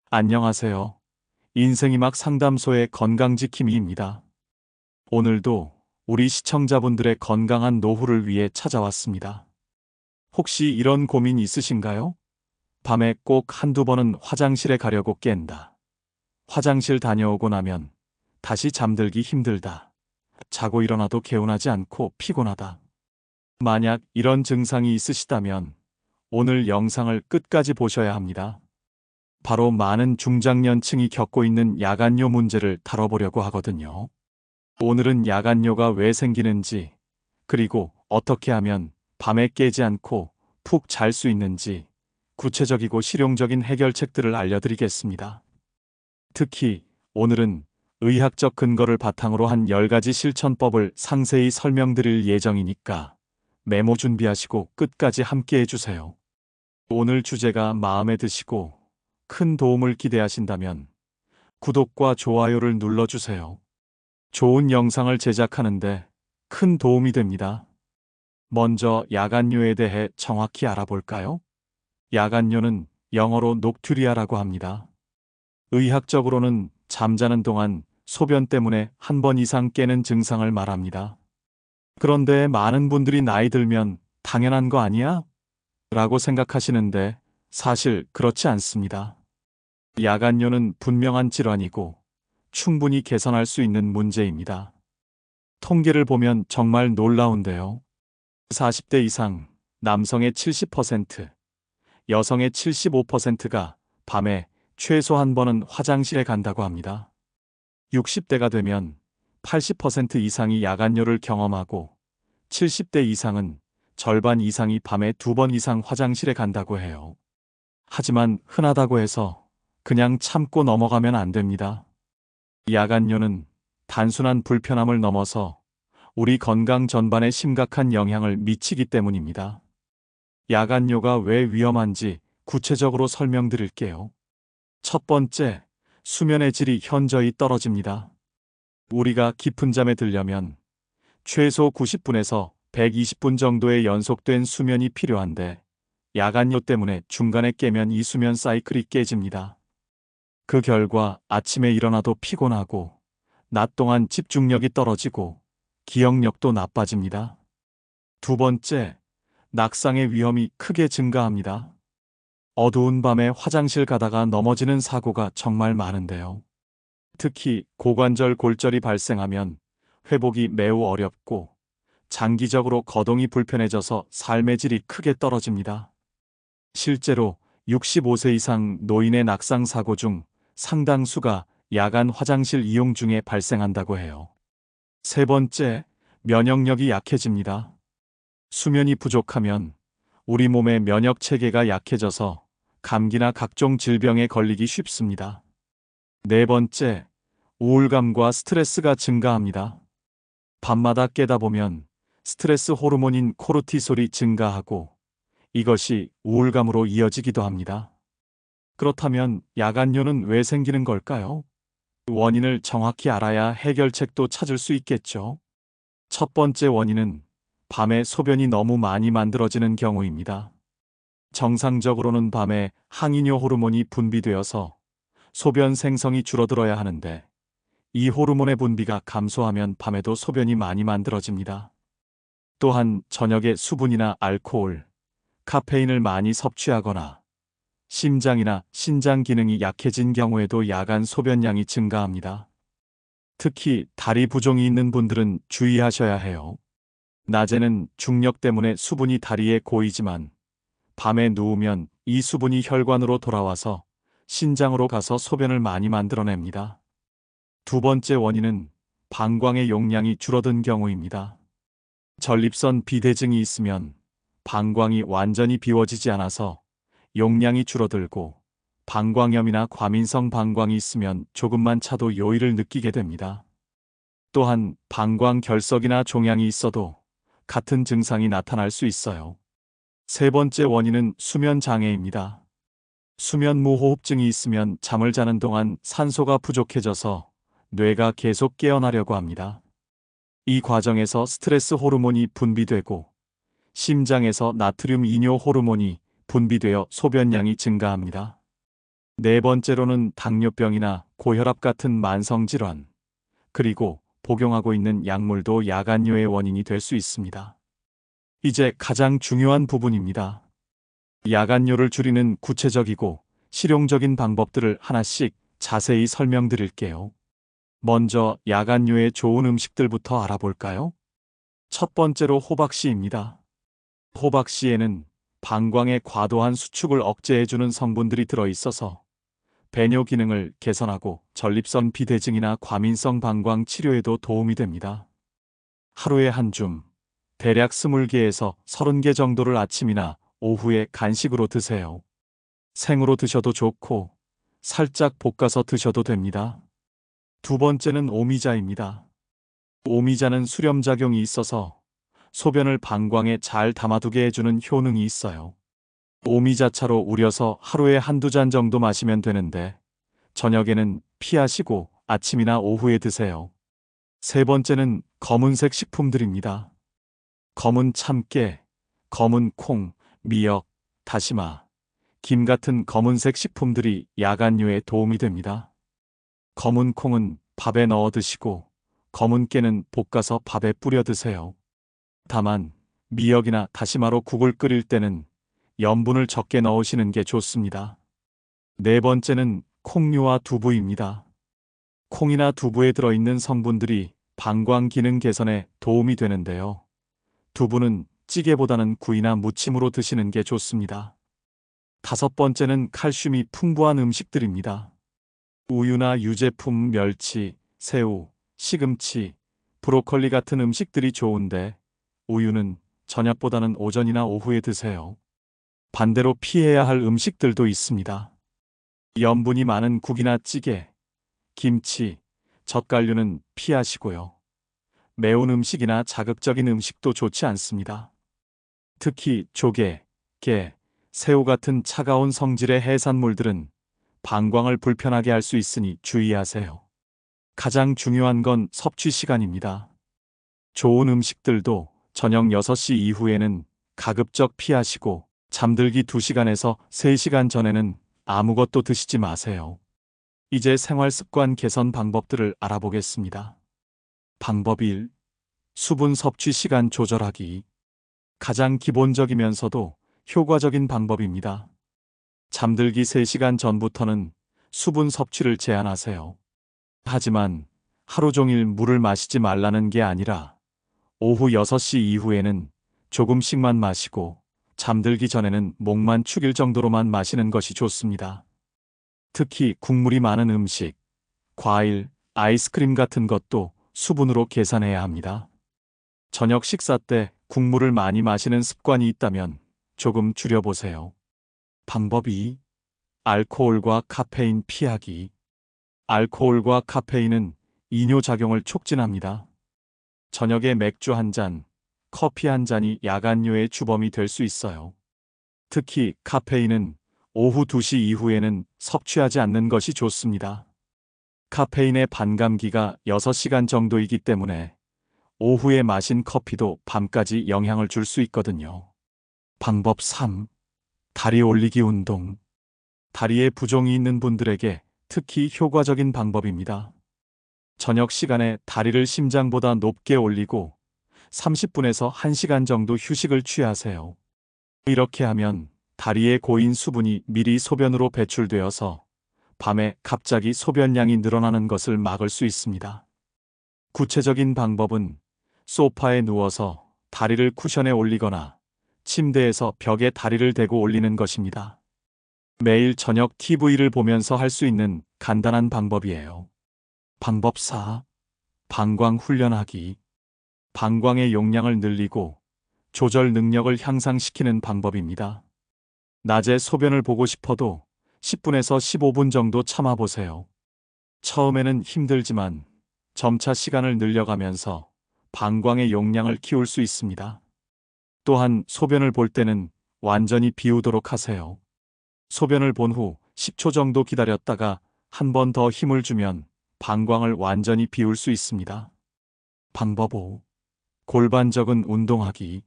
안녕하세요. 인생이막 상담소의 건강지킴이입니다. 오늘도 우리 시청자분들의 건강한 노후를 위해 찾아왔습니다. 혹시 이런 고민 있으신가요? 밤에 꼭 한두 번은 화장실에 가려고 깬다. 화장실 다녀오고 나면 다시 잠들기 힘들다. 자고 일어나도 개운하지 않고 피곤하다. 만약 이런 증상이 있으시다면 오늘 영상을 끝까지 보셔야 합니다. 바로 많은 중장년층이 겪고 있는 야간요 문제를 다뤄보려고 하거든요. 오늘은 야간요가 왜 생기는지, 그리고 어떻게 하면 밤에 깨지 않고 푹 잘 수 있는지 구체적이고 실용적인 해결책들을 알려드리겠습니다. 특히 오늘은 의학적 근거를 바탕으로 한 10가지 실천법을 상세히 설명드릴 예정이니까 메모 준비하시고 끝까지 함께 해주세요. 오늘 주제가 마음에 드시고 큰 도움을 기대하신다면 구독과 좋아요를 눌러주세요. 좋은 영상을 제작하는데 큰 도움이 됩니다. 먼저 야간요에 대해 정확히 알아볼까요? 야간요는 영어로 녹투리아라고 합니다. 의학적으로는 잠자는 동안 소변 때문에 한 번 이상 깨는 증상을 말합니다. 그런데 많은 분들이 나이 들면 당연한 거 아니야? 라고 생각하시는데 사실 그렇지 않습니다. 야간요는 분명한 질환이고 충분히 개선할 수 있는 문제입니다. 통계를 보면 정말 놀라운데요. 40대 이상 남성의 70%, 여성의 75%가 밤에 최소 한 번은 화장실에 간다고 합니다. 60대가 되면 80% 이상이 야간요를 경험하고 70대 이상은 절반 이상이 밤에 2번 이상 화장실에 간다고 해요. 하지만 흔하다고 해서 그냥 참고 넘어가면 안 됩니다. 야간요는 단순한 불편함을 넘어서 우리 건강 전반에 심각한 영향을 미치기 때문입니다. 야간요가 왜 위험한지 구체적으로 설명드릴게요. 첫 번째, 수면의 질이 현저히 떨어집니다. 우리가 깊은 잠에 들려면 최소 90분에서 120분 정도의 연속된 수면이 필요한데 야간요 때문에 중간에 깨면 이 수면 사이클이 깨집니다. 그 결과 아침에 일어나도 피곤하고 낮 동안 집중력이 떨어지고 기억력도 나빠집니다. 두 번째, 낙상의 위험이 크게 증가합니다. 어두운 밤에 화장실 가다가 넘어지는 사고가 정말 많은데요. 특히 고관절 골절이 발생하면 회복이 매우 어렵고 장기적으로 거동이 불편해져서 삶의 질이 크게 떨어집니다. 실제로 65세 이상 노인의 낙상 사고 중 상당수가 야간 화장실 이용 중에 발생한다고 해요. 세 번째, 면역력이 약해집니다. 수면이 부족하면 우리 몸의 면역 체계가 약해져서 감기나 각종 질병에 걸리기 쉽습니다. 네 번째, 우울감과 스트레스가 증가합니다. 밤마다 깨다 보면 스트레스 호르몬인 코르티솔이 증가하고 이것이 우울감으로 이어지기도 합니다. 그렇다면 야간요는 왜 생기는 걸까요? 원인을 정확히 알아야 해결책도 찾을 수 있겠죠. 첫 번째 원인은 밤에 소변이 너무 많이 만들어지는 경우입니다. 정상적으로는 밤에 항이뇨 호르몬이 분비되어서 소변 생성이 줄어들어야 하는데 이 호르몬의 분비가 감소하면 밤에도 소변이 많이 만들어집니다. 또한 저녁에 수분이나 알코올, 카페인을 많이 섭취하거나 심장이나 신장 기능이 약해진 경우에도 야간 소변량이 증가합니다. 특히 다리 부종이 있는 분들은 주의하셔야 해요. 낮에는 중력 때문에 수분이 다리에 고이지만 밤에 누우면 이 수분이 혈관으로 돌아와서 신장으로 가서 소변을 많이 만들어냅니다. 두 번째 원인은 방광의 용량이 줄어든 경우입니다. 전립선 비대증이 있으면 방광이 완전히 비워지지 않아서 용량이 줄어들고 방광염이나 과민성 방광이 있으면 조금만 차도 요일을 느끼게 됩니다. 또한 방광결석이나 종양이 있어도 같은 증상이 나타날 수 있어요. 세 번째 원인은 수면 장애입니다. 수면 무호흡증이 있으면 잠을 자는 동안 산소가 부족해져서 뇌가 계속 깨어나려고 합니다. 이 과정에서 스트레스 호르몬이 분비되고 심장에서 나트륨 이뇨 호르몬이 분비되어 소변량이 증가합니다. 네 번째로는 당뇨병이나 고혈압 같은 만성질환, 그리고 복용하고 있는 약물도 야간뇨의 원인이 될 수 있습니다. 이제 가장 중요한 부분입니다. 야간뇨를 줄이는 구체적이고 실용적인 방법들을 하나씩 자세히 설명드릴게요. 먼저 야간뇨에 좋은 음식들부터 알아볼까요? 첫 번째로 호박씨입니다. 호박씨에는 방광의 과도한 수축을 억제해주는 성분들이 들어있어서 배뇨 기능을 개선하고 전립선 비대증이나 과민성 방광 치료에도 도움이 됩니다. 하루에 한 줌, 대략 20개에서 30개 정도를 아침이나 오후에 간식으로 드세요. 생으로 드셔도 좋고 살짝 볶아서 드셔도 됩니다. 두 번째는 오미자입니다. 오미자는 수렴작용이 있어서 소변을 방광에 잘 담아두게 해주는 효능이 있어요. 오미자차로 우려서 하루에 한두 잔 정도 마시면 되는데 저녁에는 피하시고 아침이나 오후에 드세요. 세 번째는 검은색 식품들입니다. 검은 참깨, 검은 콩, 미역, 다시마, 김 같은 검은색 식품들이 야간뇨에 도움이 됩니다. 검은 콩은 밥에 넣어 드시고 검은 깨는 볶아서 밥에 뿌려 드세요. 다만 미역이나 다시마로 국을 끓일 때는 염분을 적게 넣으시는 게 좋습니다. 네 번째는 콩류와 두부입니다. 콩이나 두부에 들어있는 성분들이 방광 기능 개선에 도움이 되는데요. 두부는 찌개보다는 구이나 무침으로 드시는 게 좋습니다. 다섯 번째는 칼슘이 풍부한 음식들입니다. 우유나 유제품, 멸치, 새우, 시금치, 브로콜리 같은 음식들이 좋은데 우유는 저녁보다는 오전이나 오후에 드세요. 반대로 피해야 할 음식들도 있습니다. 염분이 많은 국이나 찌개, 김치, 젓갈류는 피하시고요. 매운 음식이나 자극적인 음식도 좋지 않습니다. 특히 조개, 게, 새우 같은 차가운 성질의 해산물들은 방광을 불편하게 할 수 있으니 주의하세요. 가장 중요한 건 섭취 시간입니다. 좋은 음식들도 저녁 6시 이후에는 가급적 피하시고 잠들기 2시간에서 3시간 전에는 아무것도 드시지 마세요. 이제 생활 습관 개선 방법들을 알아보겠습니다. 방법 1. 수분 섭취 시간 조절하기. 가장 기본적이면서도 효과적인 방법입니다. 잠들기 3시간 전부터는 수분 섭취를 제한하세요. 하지만 하루 종일 물을 마시지 말라는 게 아니라 오후 6시 이후에는 조금씩만 마시고 잠들기 전에는 목만 축일 정도로만 마시는 것이 좋습니다. 특히 국물이 많은 음식, 과일, 아이스크림 같은 것도 수분으로 계산해야 합니다. 저녁 식사 때 국물을 많이 마시는 습관이 있다면 조금 줄여보세요. 방법 2. 알코올과 카페인 피하기. 알코올과 카페인은 이뇨작용을 촉진합니다. 저녁에 맥주 한 잔, 커피 한 잔이 야간뇨의 주범이 될 수 있어요. 특히 카페인은 오후 2시 이후에는 섭취하지 않는 것이 좋습니다. 카페인의 반감기가 6시간 정도이기 때문에 오후에 마신 커피도 밤까지 영향을 줄 수 있거든요. 방법 3. 다리 올리기 운동. 다리에 부종이 있는 분들에게 특히 효과적인 방법입니다. 저녁 시간에 다리를 심장보다 높게 올리고 30분에서 1시간 정도 휴식을 취하세요. 이렇게 하면 다리에 고인 수분이 미리 소변으로 배출되어서 밤에 갑자기 소변량이 늘어나는 것을 막을 수 있습니다. 구체적인 방법은 소파에 누워서 다리를 쿠션에 올리거나 침대에서 벽에 다리를 대고 올리는 것입니다. 매일 저녁 TV를 보면서 할 수 있는 간단한 방법이에요. 방법 4. 방광 훈련하기. 방광의 용량을 늘리고 조절 능력을 향상시키는 방법입니다. 낮에 소변을 보고 싶어도 10분에서 15분 정도 참아보세요. 처음에는 힘들지만 점차 시간을 늘려가면서 방광의 용량을 키울 수 있습니다. 또한 소변을 볼 때는 완전히 비우도록 하세요. 소변을 본 후 10초 정도 기다렸다가 한 번 더 힘을 주면 방광을 완전히 비울 수 있습니다. 방법 5. 골반적은 운동하기.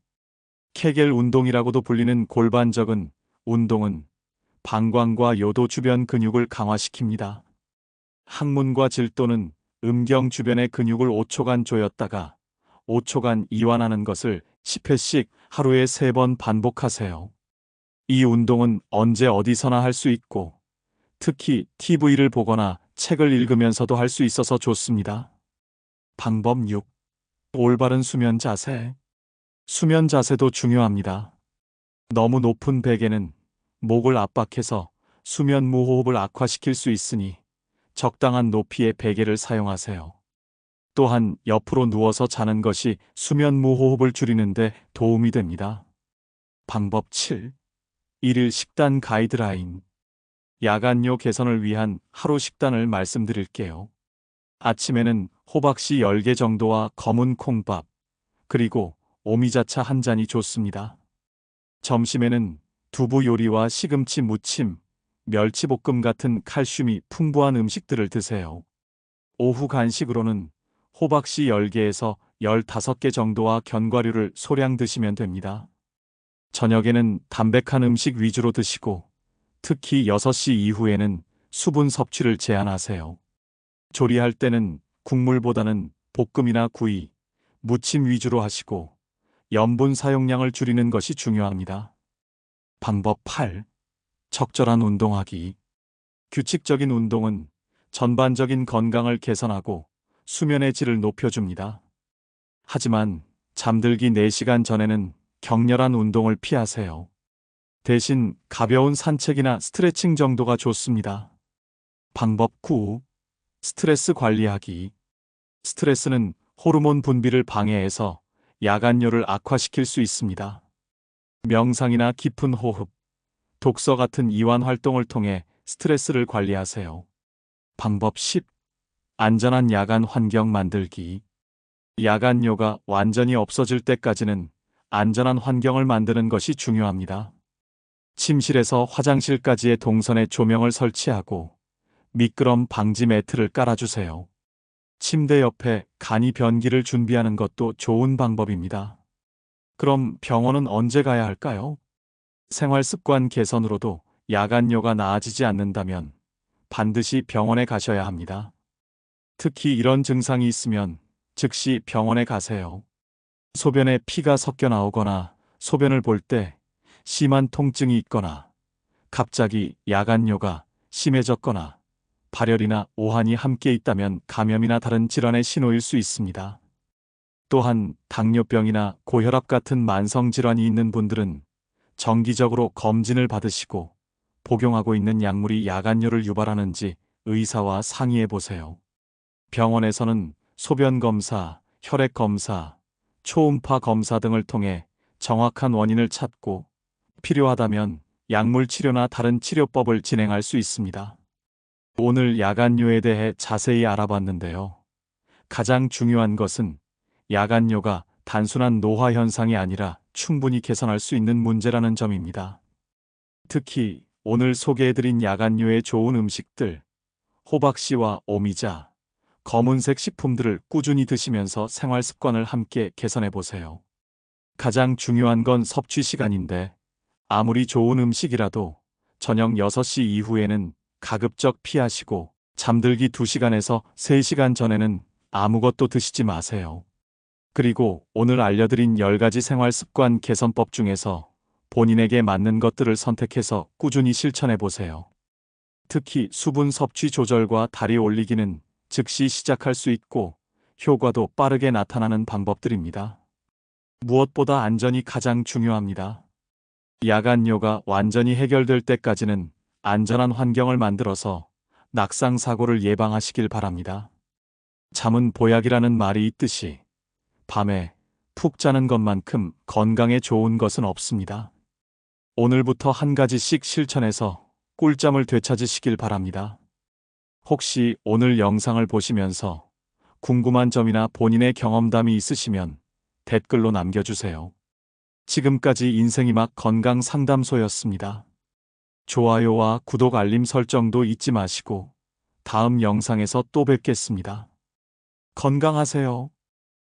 케겔 운동이라고도 불리는 골반적은 운동은 방광과 요도 주변 근육을 강화시킵니다. 항문과 질도는 음경 주변의 근육을 5초간 조였다가 5초간 이완하는 것을 10회씩 하루에 3번 반복하세요. 이 운동은 언제 어디서나 할 수 있고 특히 TV를 보거나 책을 읽으면서도 할 수 있어서 좋습니다. 방법 6. 올바른 수면 자세. 수면 자세도 중요합니다. 너무 높은 베개는 목을 압박해서 수면 무호흡을 악화시킬 수 있으니 적당한 높이의 베개를 사용하세요. 또한 옆으로 누워서 자는 것이 수면 무호흡을 줄이는데 도움이 됩니다. 방법 7. 일일 식단 가이드라인. 야간요 개선을 위한 하루 식단을 말씀드릴게요. 아침에는 호박씨 10개 정도와 검은 콩밥, 그리고 오미자차 한 잔이 좋습니다. 점심에는 두부 요리와 시금치 무침, 멸치볶음 같은 칼슘이 풍부한 음식들을 드세요. 오후 간식으로는 호박씨 10개에서 15개 정도와 견과류를 소량 드시면 됩니다. 저녁에는 담백한 음식 위주로 드시고 특히 6시 이후에는 수분 섭취를 제한하세요. 조리할 때는 국물보다는 볶음이나 구이, 무침 위주로 하시고 염분 사용량을 줄이는 것이 중요합니다. 방법 8. 적절한 운동하기. 규칙적인 운동은 전반적인 건강을 개선하고 수면의 질을 높여줍니다. 하지만 잠들기 4시간 전에는 격렬한 운동을 피하세요. 대신 가벼운 산책이나 스트레칭 정도가 좋습니다. 방법 9. 스트레스 관리하기. 스트레스는 호르몬 분비를 방해해서 야간뇨를 악화시킬 수 있습니다. 명상이나 깊은 호흡, 독서 같은 이완 활동을 통해 스트레스를 관리하세요. 방법 10. 안전한 야간 환경 만들기. 야간뇨가 완전히 없어질 때까지는 안전한 환경을 만드는 것이 중요합니다. 침실에서 화장실까지의 동선에 조명을 설치하고 미끄럼 방지 매트를 깔아주세요. 침대 옆에 간이 변기를 준비하는 것도 좋은 방법입니다. 그럼 병원은 언제 가야 할까요? 생활 습관 개선으로도 야간뇨가 나아지지 않는다면 반드시 병원에 가셔야 합니다. 특히 이런 증상이 있으면 즉시 병원에 가세요. 소변에 피가 섞여 나오거나 소변을 볼 때 심한 통증이 있거나 갑자기 야간뇨가 심해졌거나 발열이나 오한이 함께 있다면 감염이나 다른 질환의 신호일 수 있습니다. 또한 당뇨병이나 고혈압 같은 만성 질환이 있는 분들은 정기적으로 검진을 받으시고 복용하고 있는 약물이 야간뇨를 유발하는지 의사와 상의해 보세요. 병원에서는 소변 검사, 혈액 검사, 초음파 검사 등을 통해 정확한 원인을 찾고 필요하다면 약물 치료나 다른 치료법을 진행할 수 있습니다. 오늘 야간뇨에 대해 자세히 알아봤는데요. 가장 중요한 것은 야간뇨가 단순한 노화 현상이 아니라 충분히 개선할 수 있는 문제라는 점입니다. 특히 오늘 소개해드린 야간뇨에 좋은 음식들, 호박씨와 오미자, 검은색 식품들을 꾸준히 드시면서 생활 습관을 함께 개선해 보세요. 가장 중요한 건 섭취 시간인데 아무리 좋은 음식이라도 저녁 6시 이후에는 가급적 피하시고 잠들기 2시간에서 3시간 전에는 아무것도 드시지 마세요. 그리고 오늘 알려드린 10가지 생활 습관 개선법 중에서 본인에게 맞는 것들을 선택해서 꾸준히 실천해 보세요. 특히 수분 섭취 조절과 다리 올리기는 즉시 시작할 수 있고 효과도 빠르게 나타나는 방법들입니다. 무엇보다 안전이 가장 중요합니다. 야간뇨가 완전히 해결될 때까지는 안전한 환경을 만들어서 낙상 사고를 예방하시길 바랍니다. 잠은 보약이라는 말이 있듯이 밤에 푹 자는 것만큼 건강에 좋은 것은 없습니다. 오늘부터 한 가지씩 실천해서 꿀잠을 되찾으시길 바랍니다. 혹시 오늘 영상을 보시면서 궁금한 점이나 본인의 경험담이 있으시면 댓글로 남겨주세요. 지금까지 인생이막 건강상담소였습니다. 좋아요와 구독 알림 설정도 잊지 마시고 다음 영상에서 또 뵙겠습니다. 건강하세요.